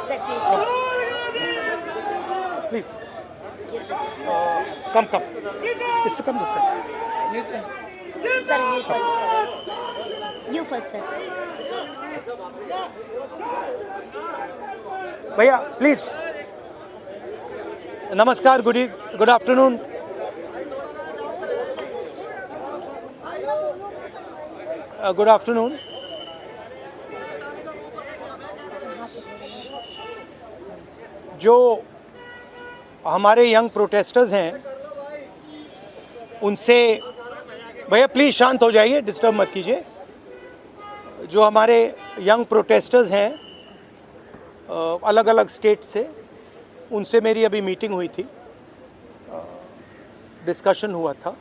Sir, please. Please. Yes, sir. First. Come. इससे कम दूसरा. Sir, you first. You first, sir. भैया please. नमस्कार. Good afternoon. Good afternoon. जो हमारे यंग प्रोटेस्टर्स हैं उनसे, भैया प्लीज़ शांत हो जाइए, डिस्टर्ब मत कीजिए. जो हमारे यंग प्रोटेस्टर्स हैं अलग अलग स्टेट से, उनसे मेरी अभी मीटिंग हुई थी, डिस्कशन हुआ था,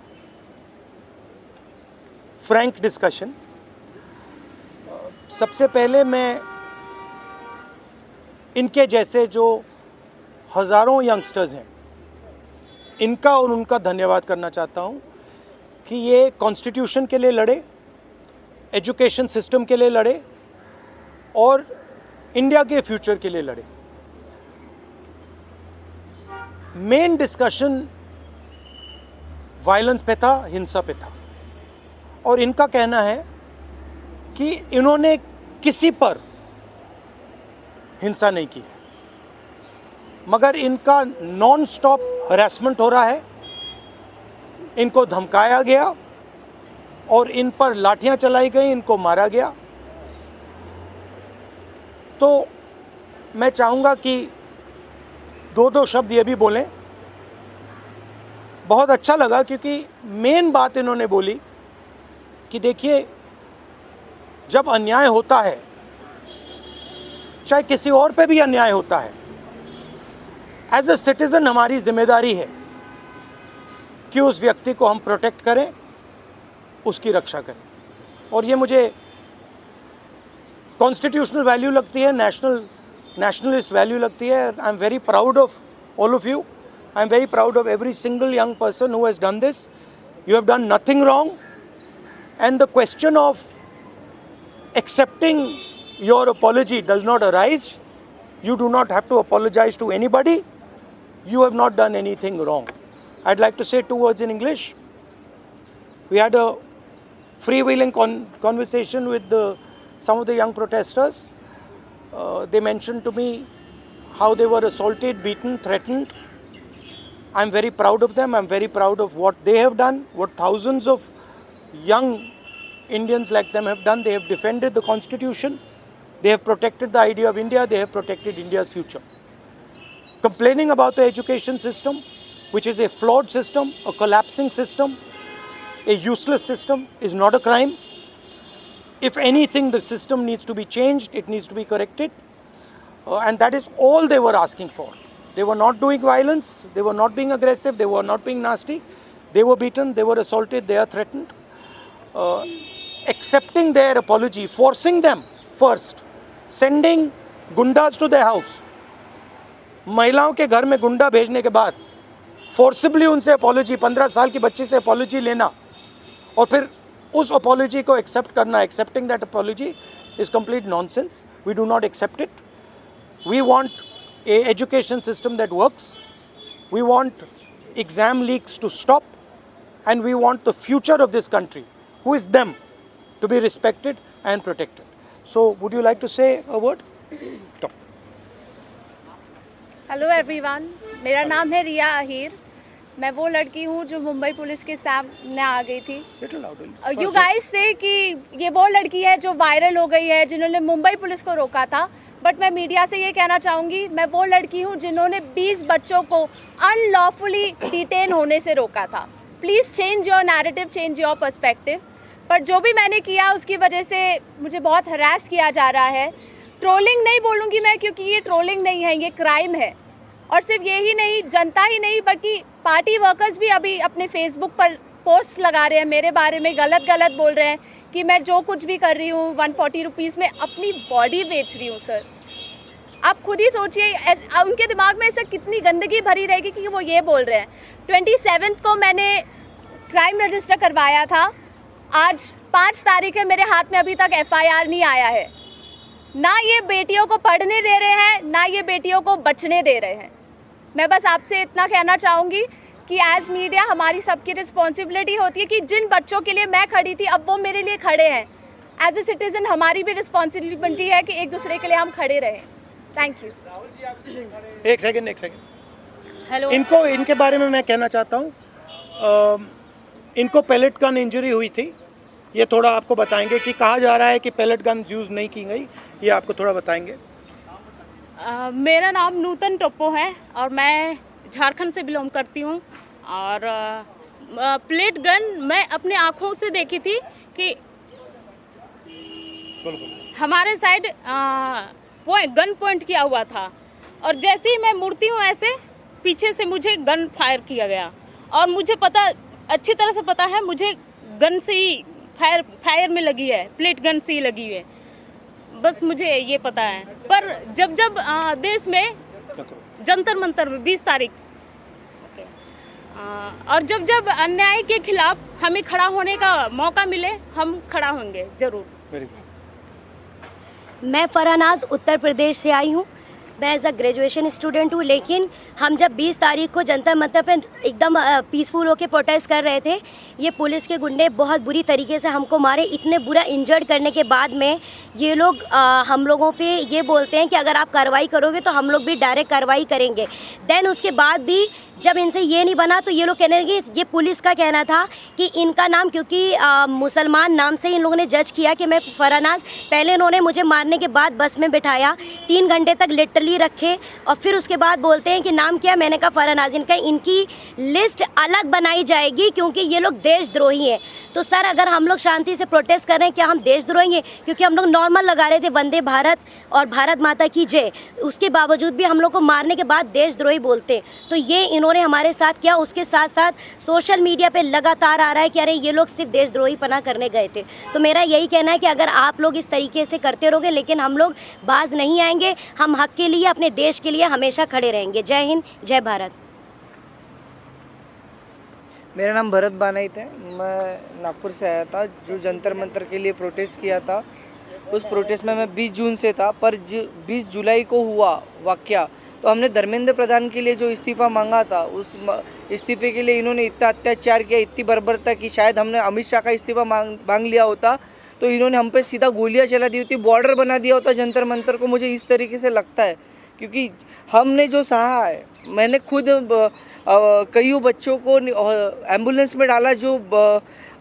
फ्रैंक डिस्कशन. सबसे पहले मैं इनके जैसे जो हज़ारों यंगस्टर्स हैं इनका और उनका धन्यवाद करना चाहता हूं कि ये कॉन्स्टिट्यूशन के लिए लड़े, एजुकेशन सिस्टम के लिए लड़े और इंडिया के फ्यूचर के लिए लड़े. मेन डिस्कशन वायलेंस पे था, हिंसा पे था, और इनका कहना है कि इन्होंने किसी पर हिंसा नहीं की, मगर इनका नॉन स्टॉप हरासमेंट हो रहा है, इनको धमकाया गया और इन पर लाठियां चलाई गई, इनको मारा गया. तो मैं चाहूँगा कि दो शब्द ये भी बोलें. बहुत अच्छा लगा क्योंकि मेन बात इन्होंने बोली कि देखिए, जब अन्याय होता है, चाहे किसी और पे भी अन्याय होता है, एज ए सिटीजन हमारी जिम्मेदारी है कि उस व्यक्ति को हम प्रोटेक्ट करें, उसकी रक्षा करें. और ये मुझे कॉन्स्टिट्यूशनल वैल्यू लगती है, नेशनलिस्ट वैल्यू लगती है. I am very proud of all of you. I am very proud of every single young person who has done this. You have done nothing wrong, and the question of accepting your apology does not arise. You do not have to apologize to anybody. You have not done anything wrong. I'd like to say two words in English. We had a freewheeling conversation with some of the young protesters. They mentioned to me how they were assaulted, beaten, threatened. I'm very proud of them. I'm very proud of what they have done, what thousands of young Indians like them have done. They have defended the Constitution. They have protected the idea of India. They have protected India's future. Complaining about the education system, which is a flawed system, a collapsing system, a useless system, is not a crime. If anything, the system needs to be changed. It needs to be corrected. And that is all they were asking for. They were not doing violence. They were not being aggressive. They were not being nasty. They were beaten. They were assaulted. They are threatened. Accepting their apology, forcing them first, sending gundas to their house. महिलाओं के घर में गुंडा भेजने के बाद forcibly उनसे apology, 15 साल की बच्ची से अपॉलॉजी लेना और फिर उस अपॉलॉजी को एक्सेप्ट करना, accepting that apology is complete nonsense. We do not accept it. We want a education system that works. We want exam leaks to stop, and we want the future of this country, who is them, to be respected and protected. So would you like to say a word? Talk. Hello everyone, मेरा नाम है रिया अहीर. मैं वो लड़की हूँ जो Mumbai police के सामने आ गई थी. यू गाइस से कि ये वो लड़की है जो वायरल हो गई है, जिन्होंने मुंबई पुलिस को रोका था. बट मैं मीडिया से ये कहना चाहूँगी, मैं वो लड़की हूँ जिन्होंने 20 बच्चों को अनलॉफुली डिटेन होने से रोका था. Please change your narrative, change your perspective. पर जो भी मैंने किया उसकी वजह से मुझे बहुत हरास किया जा रहा है. ट्रोलिंग नहीं बोलूँगी मैं, क्योंकि ये ट्रोलिंग नहीं है, ये क्राइम है. और सिर्फ ये ही नहीं, जनता ही नहीं बल्कि पार्टी वर्कर्स भी अभी अपने फेसबुक पर पोस्ट लगा रहे हैं, मेरे बारे में गलत बोल रहे हैं कि मैं जो कुछ भी कर रही हूँ 140 रुपीज़ में अपनी बॉडी बेच रही हूँ. सर आप खुद ही सोचिए, उनके दिमाग में ऐसा कितनी गंदगी भरी रहेगी कि वो ये बोल रहे हैं. 27 को मैंने क्राइम रजिस्टर करवाया था. आज 5 तारीख है, मेरे हाथ में अभी तक FIR नहीं आया है. ना ये बेटियों को पढ़ने दे रहे हैं, ना ये बेटियों को बचने दे रहे हैं। मैं बस आपसे इतना कहना चाहूँगी कि एज मीडिया हमारी सबकी रिस्पॉन्सिबिलिटी होती है कि जिन बच्चों के लिए मैं खड़ी थी अब वो मेरे लिए खड़े हैं। एज ए सिटीजन हमारी भी रिस्पॉन्सिबिलिटी है कि एक दूसरे के लिए हम खड़े रहें। Thank you. एक सेकंड हेलो। इनके बारे में मैं कहना चाहता हूँ, इनको पेलेट गन इंजरी हुई थी, ये थोड़ा आपको बताएंगे कि कहा जा रहा है कि पेलेट गन यूज़ नहीं की गई, ये आपको थोड़ा बताएंगे। मेरा नाम नूतन टोप्पो है और मैं झारखंड से बिलोंग करती हूँ। और प्लेट गन मैं अपने आँखों से देखी थी कि हमारे साइड गन पॉइंट किया हुआ था और जैसे ही मैं मुड़ती हूँ ऐसे पीछे से मुझे गन फायर किया गया और मुझे पता अच्छी तरह से पता है मुझे गन से ही फायर में लगी है, प्लेट गन से ही लगी है, बस मुझे ये पता है। पर जब देश में जंतर मंतर में 20 तारीख और जब अन्याय के खिलाफ हमें खड़ा होने का मौका मिले हम खड़ा होंगे जरूर। मैं फरहानाज उत्तर प्रदेश से आई हूँ। मैं एज अ ग्रेजुएशन स्टूडेंट हूँ, लेकिन हम जब 20 तारीख को जंतर मंतर पे एकदम पीसफुल होकर प्रोटेस्ट कर रहे थे, ये पुलिस के गुंडे बहुत बुरी तरीके से हमको मारे। इतने बुरा इंजर्ड करने के बाद में ये लोग हम लोगों पे ये बोलते हैं कि अगर आप कार्रवाई करोगे तो हम लोग भी डायरेक्ट कार्रवाई करेंगे। देन उसके बाद भी जब इनसे ये नहीं बना तो ये लोग कहने लगे, ये पुलिस का कहना था कि इनका नाम क्योंकि मुसलमान नाम से इन लोगों ने जज किया कि मैं फरहानाज। पहले इन्होंने मुझे मारने के बाद बस में बिठाया, 3 घंटे तक लिटरली रखे और फिर उसके बाद बोलते हैं कि नाम क्या। मैंने कहा फरहानाज। इनकी लिस्ट अलग बनाई जाएगी क्योंकि ये लोग देशद्रोही हैं। तो सर अगर हम लोग शांति से प्रोटेस्ट कर रहे हैं क्या हम देशद्रोही हैं? क्योंकि हम लोग नॉर्मल लगा रहे थे वंदे भारत और भारत माता की जय, उसके बावजूद भी हम लोग को मारने के बाद देशद्रोही बोलते हैं। तो ये इन्होंने हमारे साथ किया। उसके साथ साथ सोशल मीडिया पे लगातार आ रहा है कि अरे ये लोग सिर्फ देशद्रोही पना करने गए थे। तो मेरा यही कहना है कि अगर आप लोग इस तरीके से करते रहोगे लेकिन हम लोग बाज नहीं आएंगे, हम हक के लिए अपने देश के लिए हमेशा खड़े रहेंगे। जय हिंद, जय भारत। मेरा नाम भरत बानाइत है। मैं नागपुर से आया था जो जंतर मंतर के लिए प्रोटेस्ट किया था। उस प्रोटेस्ट में मैं 20 जून से था, पर 20 जुलाई को हुआ वाक़या तो हमने धर्मेंद्र प्रधान के लिए जो इस्तीफ़ा मांगा था, उस इस्तीफ़े के लिए इन्होंने इतना अत्याचार किया, इतनी बर्बरता की। शायद हमने अमित शाह का इस्तीफ़ा मांग लिया होता तो इन्होंने हम पे सीधा गोलियां चला दी होती, बॉर्डर बना दिया होता जंतर मंतर को। मुझे इस तरीके से लगता है क्योंकि हमने जो सहा है, मैंने खुद कई बच्चों को एम्बुलेंस में डाला जो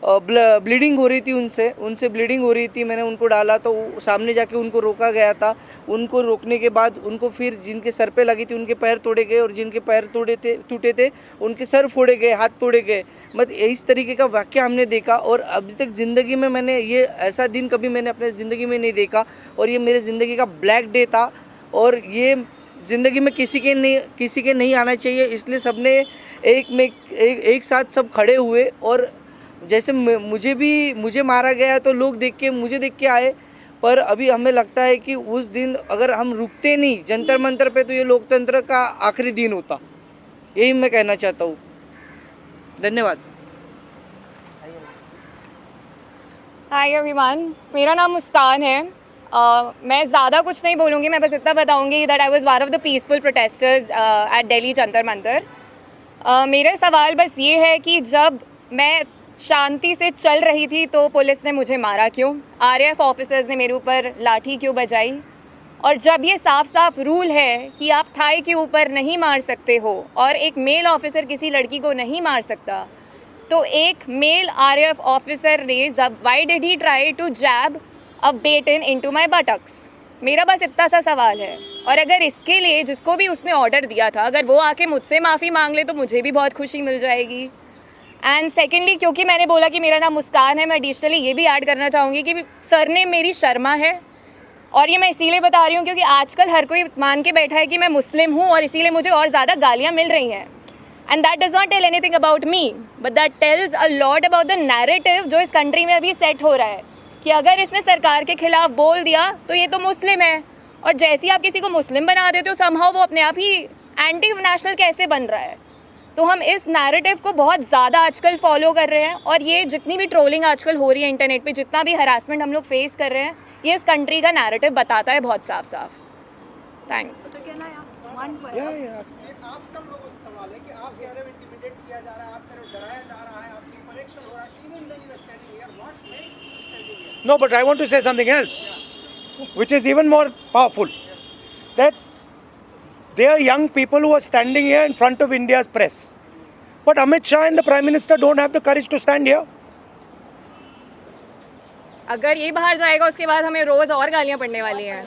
ब्लीडिंग हो रही थी, उनसे ब्लीडिंग हो रही थी। मैंने उनको डाला तो सामने जाके उनको रोका गया था। उनको रोकने के बाद उनको फिर जिनके सर पे लगी थी उनके पैर तोड़े गए और जिनके पैर टूटे थे उनके सर फोड़े गए, हाथ तोड़े गए। मतलब इस तरीके का वाक़या हमने देखा और अभी तक ज़िंदगी में मैंने ये ऐसा दिन कभी मैंने अपने ज़िंदगी में नहीं देखा और ये मेरे ज़िंदगी का ब्लैक डे था और ये ज़िंदगी में किसी के नहीं आना चाहिए। इसलिए सबने एक साथ सब खड़े हुए और जैसे मुझे मारा गया तो लोग मुझे देख के आए, पर अभी हमें लगता है कि उस दिन अगर हम रुकते नहीं जंतर मंतर पे तो ये लोकतंत्र का आखिरी दिन होता। यही मैं कहना चाहता हूँ। धन्यवाद। हाय एवरीवन, मेरा नाम मुस्कान है। मैं ज़्यादा कुछ नहीं बोलूँगी, मैं बस इतना बताऊँगी that I was one of the peaceful protesters at Delhi Jantar Mantar. मेरा सवाल बस ये है कि जब मैं शांति से चल रही थी तो पुलिस ने मुझे मारा क्यों? आरएएफ ऑफिसर्स ने मेरे ऊपर लाठी क्यों बजाई? और जब ये साफ साफ रूल है कि आप थाई के ऊपर नहीं मार सकते हो और एक मेल ऑफिसर किसी लड़की को नहीं मार सकता, तो एक मेल आरएएफ ऑफिसर ने why did he try to jab a baton into my buttocks? मेरा बस इतना सा सवाल है। और अगर इसके लिए जिसको भी उसने ऑर्डर दिया था अगर वो आके मुझसे माफ़ी मांग ले तो मुझे भी बहुत खुशी मिल जाएगी। एंड सेकेंडली, क्योंकि मैंने बोला कि मेरा नाम मुस्कान है, मैं एडिशनली ये भी ऐड करना चाहूँगी कि सरनेम मेरी शर्मा है। और ये मैं इसीलिए बता रही हूँ क्योंकि आजकल हर कोई मान के बैठा है कि मैं मुस्लिम हूँ और इसीलिए मुझे और ज़्यादा गालियाँ मिल रही हैं। And that does not tell anything about me, but that tells a lot about the narrative जो इस कंट्री में अभी सेट हो रहा है कि अगर इसने सरकार के खिलाफ बोल दिया तो ये तो मुस्लिम है, और जैसे ही आप किसी को मुस्लिम बना देते हो समहाउ वो अपने आप ही एंटी नेशनल कैसे बन रहा है। तो हम इस नैरेटिव को बहुत ज़्यादा आजकल फॉलो कर रहे हैं और ये जितनी भी ट्रोलिंग आजकल हो रही है इंटरनेट पे, जितना भी हरासमेंट हम लोग फेस कर रहे हैं, ये इस कंट्री का नैरेटिव बताता है बहुत साफ साफ। थैंक्स। Yeah, yeah. आप सब लोगों से सवाल है कि आप कह रहे हो इंटिमिडेट किया जा रहा है, आप कह रहे हो डराया जा रहा है, आपकी कनेक्शन हो रहा है, even when you are standing here, what makes you standing here? No, but I want to say something else, which is even more powerful. That there are young people who are standing here in front of India's press. But Amit Shah and the Prime Minister don't have the courage to stand here. अगर ये बाहर जाएगा उसके बाद हमें रोज और गालियां पड़ने वाली हैं,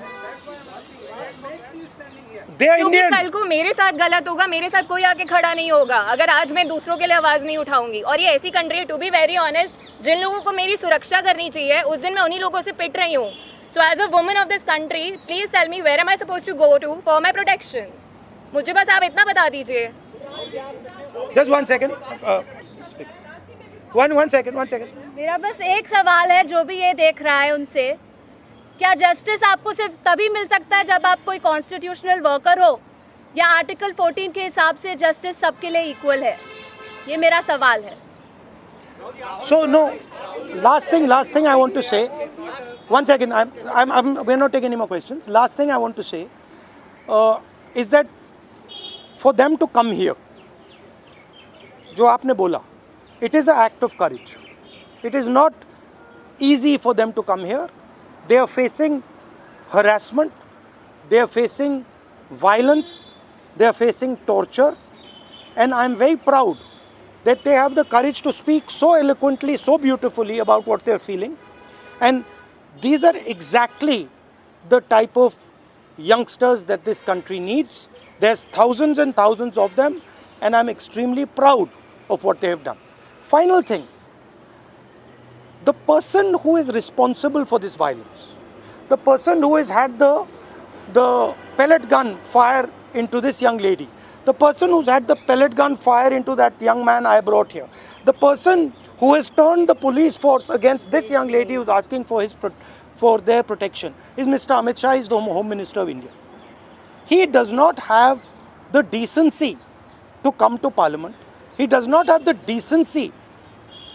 They are क्योंकि Indian. कल को मेरे साथ गलत होगा, मेरे साथ कोई आके खड़ा नहीं होगा अगर आज मैं दूसरों के लिए आवाज नहीं उठाऊंगी। और ये ऐसी कंट्री है, टू बी वेरी ऑनेस्ट, जिन लोगों को मेरी सुरक्षा करनी चाहिए उस दिन मैं उन्हीं लोगों से पिट रही हूँ। So as a woman of this country, please tell me where am I suppose to go to for my protection. मुझे बस आप इतना बता दीजिए। Just 1 second. One second. मेरा बस एक सवाल है जो भी ये देख रहा है उनसे, क्या जस्टिस आपको सिर्फ तभी मिल सकता है जब आप कोई कॉन्स्टिट्यूशनल वर्कर हो, या आर्टिकल 14 के हिसाब से जस्टिस सबके लिए इक्वल है? ये मेरा सवाल है। So no, last thing I want to say. 1 second, we're not taking any more questions. Last thing I want to say is that for them to come here, जो आपने बोला, it is an act of courage. It is not easy for them to come here. They are facing harassment, they are facing violence, they are facing torture, and I am very proud that they have the courage to speak so eloquently, so beautifully about what they are feeling. And these are exactly the type of youngsters that this country needs. There's thousands and thousands of them, and I'm extremely proud of what they have done. Final thing, the person who is responsible for this violence, the person who has had the pellet gun fire into this young lady, the person who's had the pellet gun fire into that young man I brought here, the person who has turned the police force against this young lady who's asking for their protection is Mr. Amit Shah, is the Home Minister of India. He does not have the decency to come to Parliament. He does not have the decency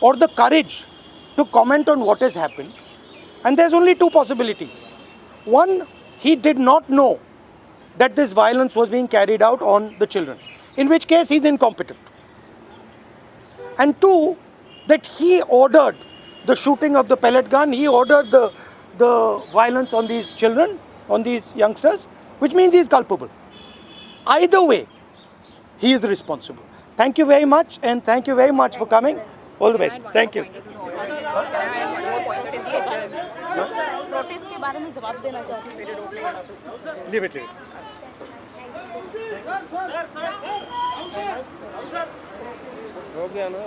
or the courage to comment on what has happened. And there's only two possibilities. One, he did not know that this violence was being carried out on the children, in which case he's incompetent. And two, that he ordered the shooting of the pellet gun, he ordered the violence on these children, on these youngsters, which means he is culpable. Either way, he is responsible. Thank you very much, and thank you very much for coming. All the best. Thank you. Protest के बारे में जवाब देना चाहती हूँ। Leave it. हो गया ना।